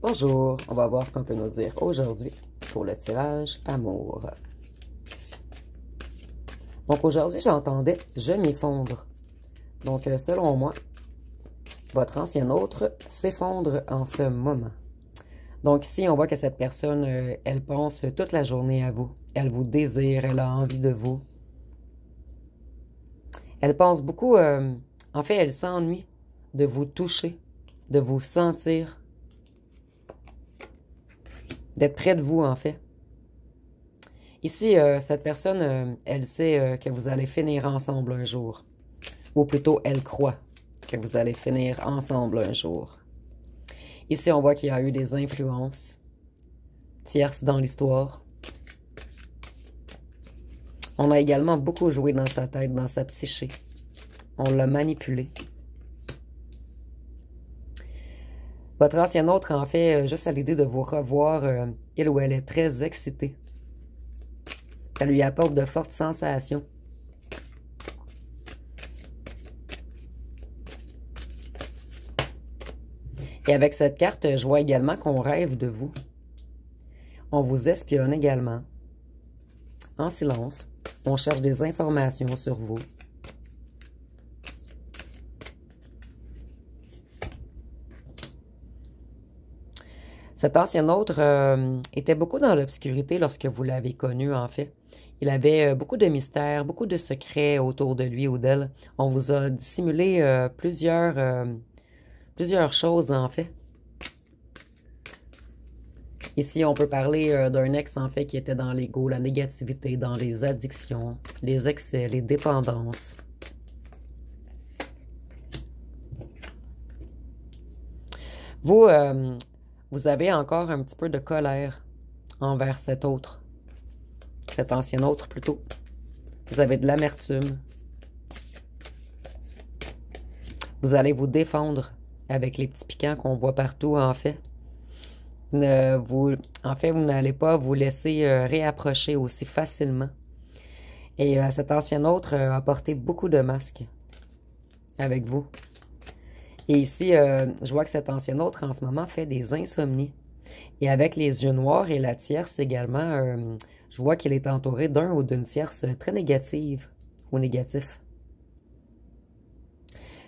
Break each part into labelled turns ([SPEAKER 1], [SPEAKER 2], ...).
[SPEAKER 1] Bonjour, on va voir ce qu'on peut nous dire aujourd'hui pour le tirage amour. Donc aujourd'hui, j'entendais « je m'effondre ». Donc selon moi, votre ancien autre s'effondre en ce moment. Donc ici, on voit que cette personne, elle pense toute la journée à vous. Elle vous désire, elle a envie de vous. Elle pense beaucoup, en fait, elle s'ennuie de vous toucher, de vous sentir, d'être près de vous, en fait. Ici, cette personne, elle sait que vous allez finir ensemble un jour. Ou plutôt, elle croit que vous allez finir ensemble un jour. Ici, on voit qu'il y a eu des influences tierces dans l'histoire. On a également beaucoup joué dans sa tête, dans sa psyché. On l'a manipulé. Votre ancien autre, en fait, juste à l'idée de vous revoir, il ou elle est très excitée. Ça lui apporte de fortes sensations. Et avec cette carte, je vois également qu'on rêve de vous. On vous espionne également. En silence. On cherche des informations sur vous. Cet ancien autre était beaucoup dans l'obscurité lorsque vous l'avez connu, en fait. Il avait beaucoup de mystères, beaucoup de secrets autour de lui ou d'elle. On vous a dissimulé plusieurs choses, en fait. Ici, on peut parler d'un ex, en fait, qui était dans l'ego, la négativité, dans les addictions, les excès, les dépendances. Vous, vous avez encore un petit peu de colère envers cet autre. Cet ancien autre, plutôt. Vous avez de l'amertume. Vous allez vous défendre avec les petits piquants qu'on voit partout, en fait. En fait, vous n'allez pas vous laisser réapprocher aussi facilement. Et cet ancien autre a porté beaucoup de masques avec vous. Et ici, je vois que cet ancien autre, en ce moment, fait des insomnies. Et avec les yeux noirs et la tierce également, je vois qu'il est entouré d'un ou d'une tierce très négative ou négatif.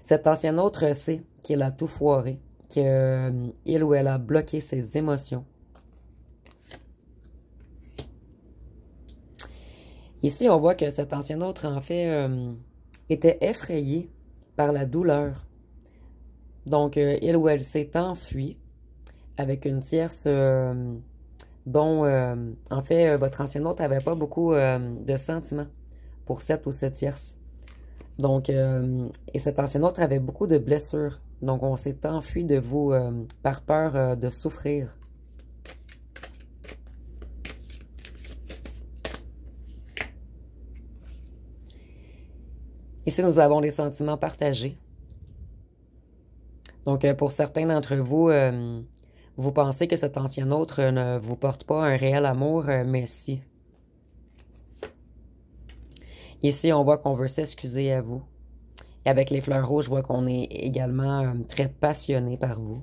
[SPEAKER 1] Cet ancien autre sait qu'il a tout foiré, qu'il ou elle a bloqué ses émotions. Ici, on voit que cet ancien autre, en fait, était effrayé par la douleur. Donc, il ou elle s'est enfui avec une tierce dont, en fait, votre ancien autre n'avait pas beaucoup de sentiments pour cette ou ce tierce. Donc, et cet ancien autre avait beaucoup de blessures. Donc, on s'est enfui de vous par peur de souffrir. Ici, nous avons les sentiments partagés. Donc, pour certains d'entre vous, vous pensez que cet ancien autre ne vous porte pas un réel amour, mais si. Ici, on voit qu'on veut s'excuser à vous. Et avec les fleurs rouges, je vois qu'on est également très passionné par vous.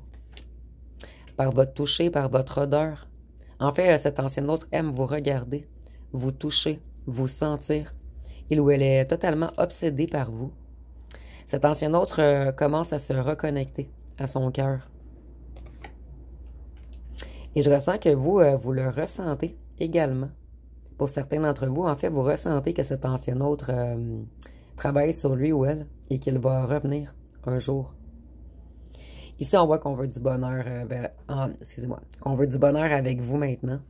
[SPEAKER 1] Par votre toucher, par votre odeur. En fait, cet ancien autre aime vous regarder, vous toucher, vous sentir. Il ou elle est totalement obsédé par vous. Cet ancien autre commence à se reconnecter à son cœur. Et je ressens que vous, vous le ressentez également. Pour certains d'entre vous, en fait, vous ressentez que cet ancien autre travaille sur lui ou elle et qu'il va revenir un jour. Ici, on voit qu'on veut du bonheur, excusez-moi, qu'on veut du bonheur avec vous maintenant.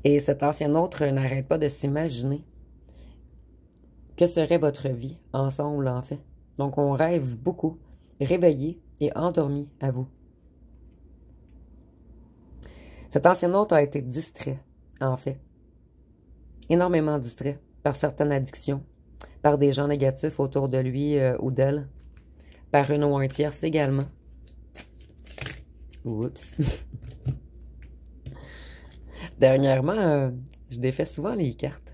[SPEAKER 1] Et cet ancien autre n'arrête pas de s'imaginer que serait votre vie ensemble, en fait. Donc, on rêve beaucoup, réveillé et endormi à vous. Cet ancien autre a été distrait, en fait. Énormément distrait par certaines addictions, par des gens négatifs autour de lui ou d'elle, par une ou un tierce également. Oups. Dernièrement, je défais souvent les cartes.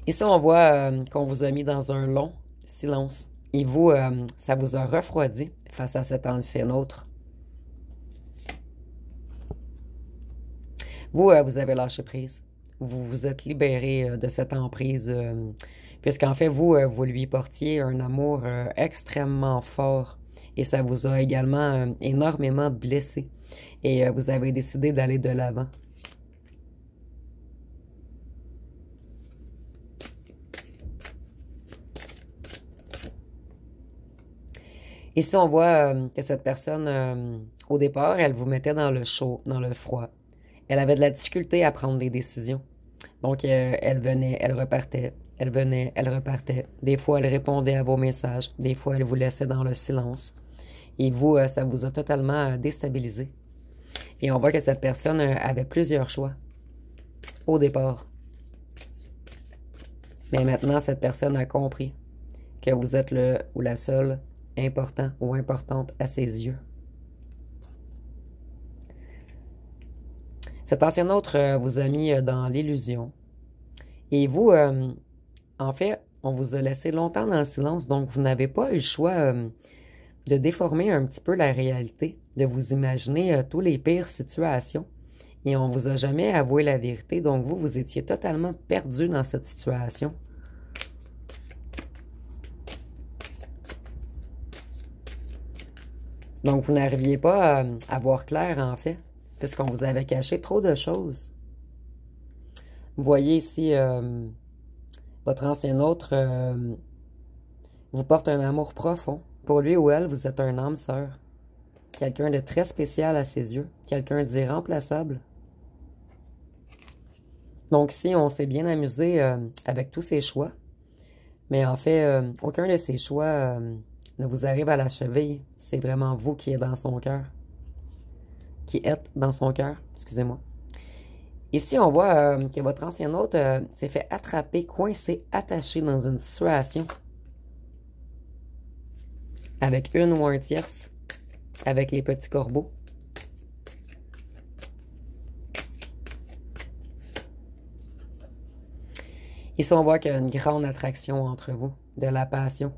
[SPEAKER 1] Ici, on voit qu'on vous a mis dans un long silence. Et vous, ça vous a refroidi face à cet ancien autre. Vous, vous avez lâché prise. Vous vous êtes libéré de cette emprise, puisqu'en fait, vous, vous lui portiez un amour extrêmement fort. Et ça vous a également énormément blessé. Et vous avez décidé d'aller de l'avant. Ici, on voit que cette personne, au départ, elle vous mettait dans le chaud, dans le froid. Elle avait de la difficulté à prendre des décisions. Donc, elle venait, elle repartait, elle venait, elle repartait. Des fois, elle répondait à vos messages. Des fois, elle vous laissait dans le silence. Et vous, ça vous a totalement déstabilisé. Et on voit que cette personne avait plusieurs choix au départ. Mais maintenant, cette personne a compris que vous êtes le ou la seule important ou importante à ses yeux. Cet ancien autre vous a mis dans l'illusion. Et vous, en fait, on vous a laissé longtemps dans le silence, donc vous n'avez pas eu le choix de déformer un petit peu la réalité, de vous imaginer tous les pires situations. Et on vous a jamais avoué la vérité, donc vous, vous étiez totalement perdu dans cette situation. Donc, vous n'arriviez pas à voir clair, en fait, puisqu'on vous avait caché trop de choses. Vous voyez ici, votre ancien autre vous porte un amour profond. Pour lui ou elle, vous êtes un âme sœur. Quelqu'un de très spécial à ses yeux. Quelqu'un d'irremplaçable. Donc, si on s'est bien amusé avec tous ces choix, mais en fait, aucun de ces choix ne vous arrive à la cheville. C'est vraiment vous qui êtes dans son cœur. Qui êtes dans son cœur, excusez-moi. Ici, on voit que votre ancien hôte s'est fait attraper, coincé, attaché dans une situation avec une ou un tierce, avec les petits corbeaux. Ici, on voit qu'il y a une grande attraction entre vous, de la passion.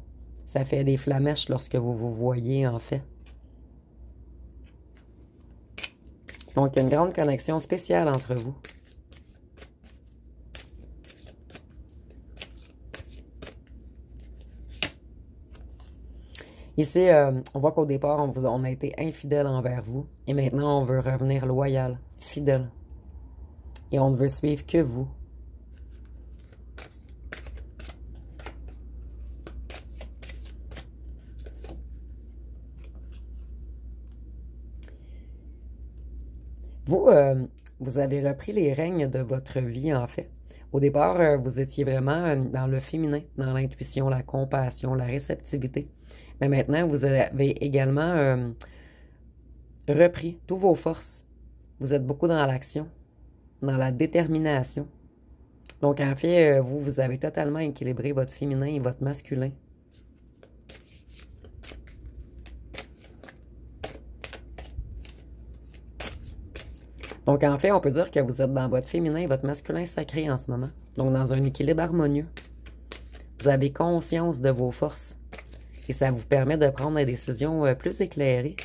[SPEAKER 1] Ça fait des flamèches lorsque vous vous voyez, en fait. Donc, il y a une grande connexion spéciale entre vous. Ici, on voit qu'au départ, on a été infidèle envers vous. Et maintenant, on veut revenir loyal, fidèle. Et on ne veut suivre que vous. Vous, vous avez repris les règnes de votre vie, en fait. Au départ, vous étiez vraiment dans le féminin, dans l'intuition, la compassion, la réceptivité. Mais maintenant, vous avez également repris toutes vos forces. Vous êtes beaucoup dans l'action, dans la détermination. Donc, en fait, vous avez totalement équilibré votre féminin et votre masculin. Donc, en fait, on peut dire que vous êtes dans votre féminin et votre masculin sacré en ce moment. Donc, dans un équilibre harmonieux. Vous avez conscience de vos forces. Et ça vous permet de prendre des décisions plus éclairées.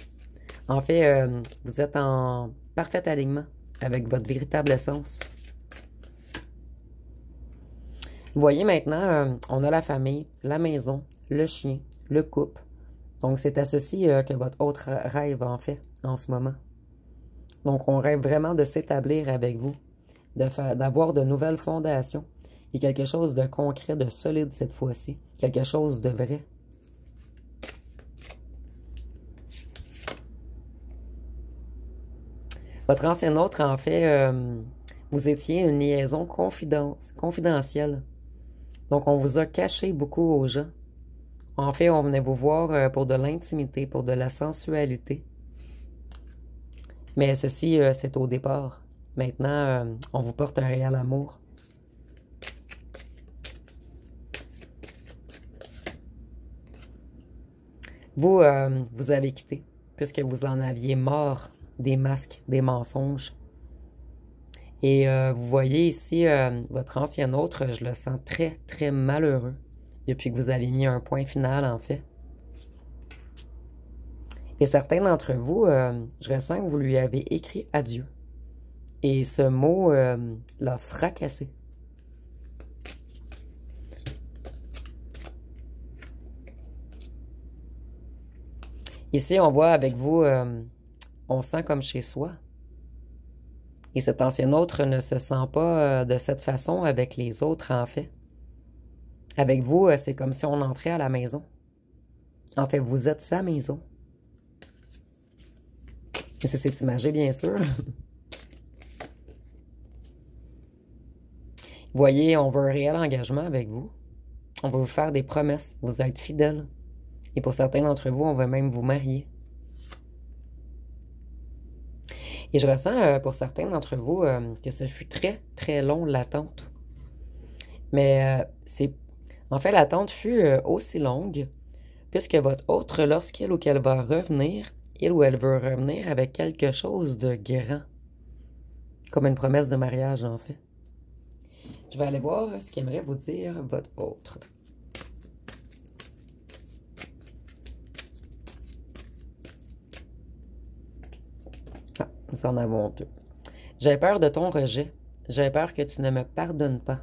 [SPEAKER 1] En fait, vous êtes en parfait alignement avec votre véritable essence. Vous voyez maintenant, on a la famille, la maison, le chien, le couple. Donc, c'est à ceci que votre autre rêve, en fait, en ce moment. Donc, on rêve vraiment de s'établir avec vous, d'avoir de nouvelles fondations et quelque chose de concret, de solide cette fois-ci, quelque chose de vrai. Votre ancien autre, en fait, vous étiez une liaison confidentielle. Donc, on vous a caché beaucoup aux gens. En fait, on venait vous voir pour de l'intimité, pour de la sensualité. Mais ceci, c'est au départ. Maintenant, on vous porte un réel amour. Vous, vous avez quitté, puisque vous en aviez marre des masques, des mensonges. Et vous voyez ici, votre ancien autre, je le sens très, très malheureux depuis que vous avez mis un point final, en fait. Et certains d'entre vous, je ressens que vous lui avez écrit adieu. Et ce mot l'a fracassé. Ici, on voit avec vous, on sent comme chez soi. Et cet ancien autre ne se sent pas de cette façon avec les autres, en fait. Avec vous, c'est comme si on entrait à la maison. En fait, vous êtes sa maison. Et c'est imagé, bien sûr. Vous voyez, on veut un réel engagement avec vous. On veut vous faire des promesses, vous êtes fidèles. Et pour certains d'entre vous, on va même vous marier. Et je ressens pour certains d'entre vous que ce fut très, très long l'attente. Mais en fait, l'attente fut aussi longue, puisque votre autre, lorsqu'il ou qu'elle va revenir, il ou elle veut revenir avec quelque chose de grand. Comme une promesse de mariage, en fait. Je vais aller voir ce qu'aimerait vous dire votre autre. Ah, nous en avons deux. J'ai peur de ton rejet. J'ai peur que tu ne me pardonnes pas.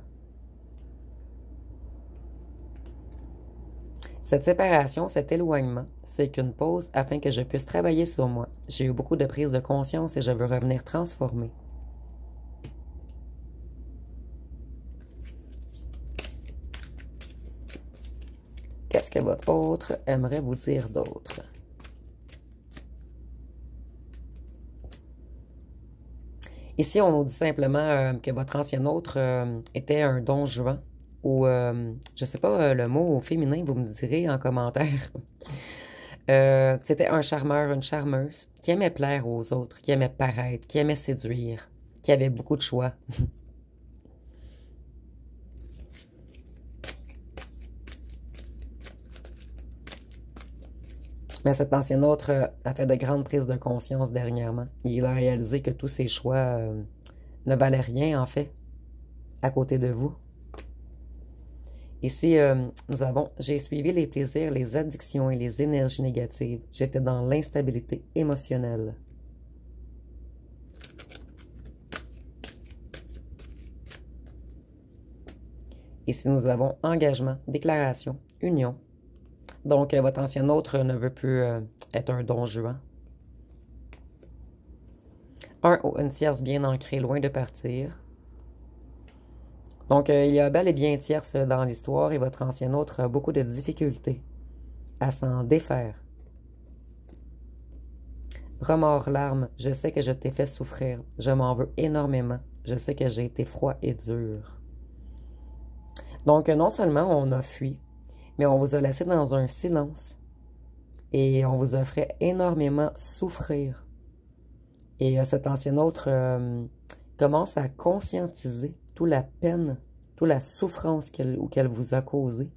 [SPEAKER 1] Cette séparation, cet éloignement, c'est qu'une pause afin que je puisse travailler sur moi. J'ai eu beaucoup de prise de conscience et je veux revenir transformée. Qu'est-ce que votre autre aimerait vous dire d'autre? Ici, on nous dit simplement que votre ancien autre était un don Juan ou, je ne sais pas le mot féminin, vous me direz en commentaire. C'était un charmeur, une charmeuse qui aimait plaire aux autres, qui aimait paraître, qui aimait séduire, qui avait beaucoup de choix. Mais cet ancien autre a fait de grandes prises de conscience dernièrement. Il a réalisé que tous ses choix ne valaient rien, en fait, à côté de vous. Ici, nous avons « J'ai suivi les plaisirs, les addictions et les énergies négatives. J'étais dans l'instabilité émotionnelle. » Ici, nous avons « Engagement, déclaration, union. » Donc, votre ancien autre ne veut plus être un don Juan. Un ou une tierce bien ancrée, loin de partir. Donc, il y a bel et bien tierce dans l'histoire et votre ancien autre a beaucoup de difficultés à s'en défaire. Remords, larmes, je sais que je t'ai fait souffrir. Je m'en veux énormément. Je sais que j'ai été froid et dur. Donc, non seulement on a fui, mais on vous a laissé dans un silence et on vous a fait énormément souffrir. Et cet ancien autre commence à conscientiser toute la peine, toute la souffrance qu'elle vous a causée.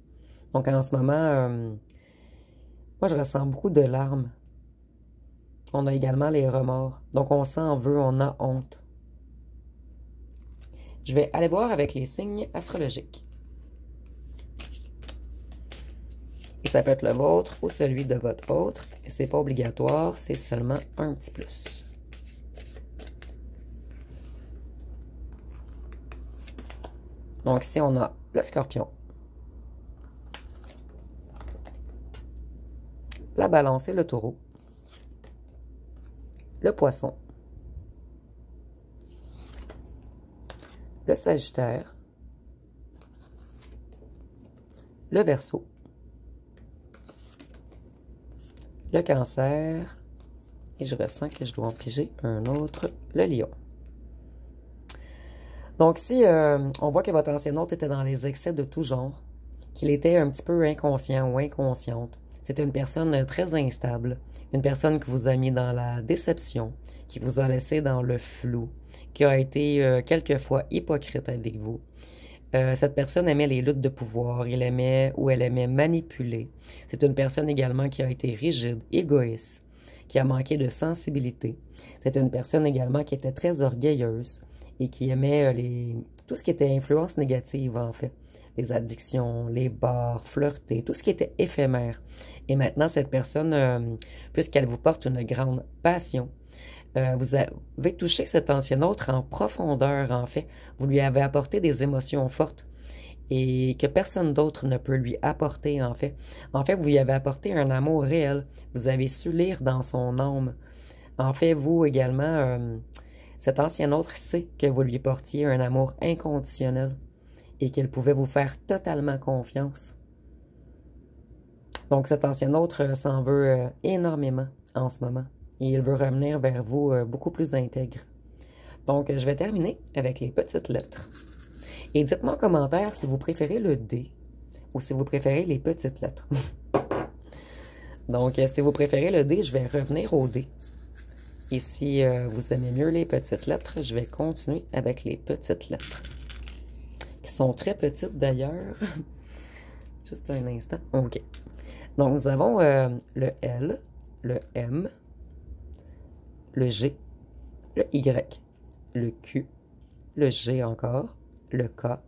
[SPEAKER 1] Donc en ce moment, moi je ressens beaucoup de larmes. On a également les remords. Donc on s'en veut, on a honte. Je vais aller voir avec les signes astrologiques. Et ça peut être le vôtre ou celui de votre autre. Et c'est pas obligatoire, c'est seulement un petit plus. Donc ici, on a le Scorpion, la Balance et le Taureau, le Poisson, le Sagittaire, le Verseau, le Cancer, et je ressens que je dois en piger un autre, le Lion. Donc, si on voit que votre ancien autre était dans les excès de tout genre, qu'il était un petit peu inconscient ou inconsciente, c'était une personne très instable, une personne qui vous a mis dans la déception, qui vous a laissé dans le flou, qui a été quelquefois hypocrite avec vous. Cette personne aimait les luttes de pouvoir, il aimait ou elle aimait manipuler. C'est une personne également qui a été rigide, égoïste, qui a manqué de sensibilité. C'est une personne également qui était très orgueilleuse et qui aimait tout ce qui était influence négative, en fait. Les addictions, les bars, flirter, tout ce qui était éphémère. Et maintenant, cette personne, puisqu'elle vous porte une grande passion, vous avez touché cet ancien autre en profondeur, en fait. Vous lui avez apporté des émotions fortes et que personne d'autre ne peut lui apporter, en fait. En fait, vous lui avez apporté un amour réel. Vous avez su lire dans son âme. En fait, vous également, cet ancien autre sait que vous lui portiez un amour inconditionnel et qu'il pouvait vous faire totalement confiance. Donc, cet ancien autre s'en veut énormément en ce moment. Et il veut revenir vers vous beaucoup plus intègre. Donc, je vais terminer avec les petites lettres. Et dites-moi en commentaire si vous préférez le D ou si vous préférez les petites lettres. Donc, si vous préférez le D, je vais revenir au D. Et si vous aimez mieux les petites lettres, je vais continuer avec les petites lettres. Qui sont très petites d'ailleurs. Juste un instant. OK. Donc, nous avons le L, le M, le G, le Y, le Q, le G encore, le K,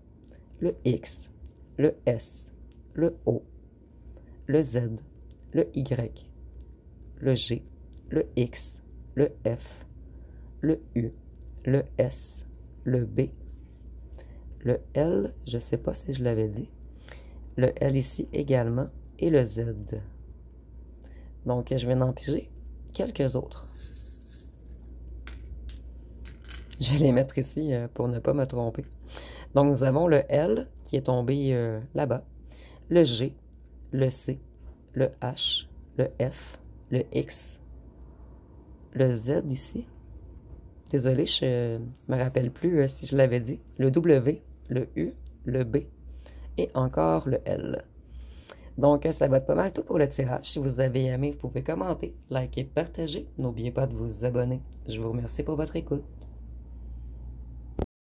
[SPEAKER 1] le X, le S, le O, le Z, le Y, le G, le X, le F, le U, le S, le B, le L, je ne sais pas si je l'avais dit, le L ici également, et le Z. Donc, je vais en piger quelques autres. Je vais les mettre ici pour ne pas me tromper. Donc, nous avons le L qui est tombé là-bas, le G, le C, le H, le F, le X, le Z ici. Désolée, je ne me rappelle plus si je l'avais dit. Le W, le U, le B et encore le L. Donc, ça va être pas mal tout pour le tirage. Si vous avez aimé, vous pouvez commenter, liker, partager. N'oubliez pas de vous abonner. Je vous remercie pour votre écoute.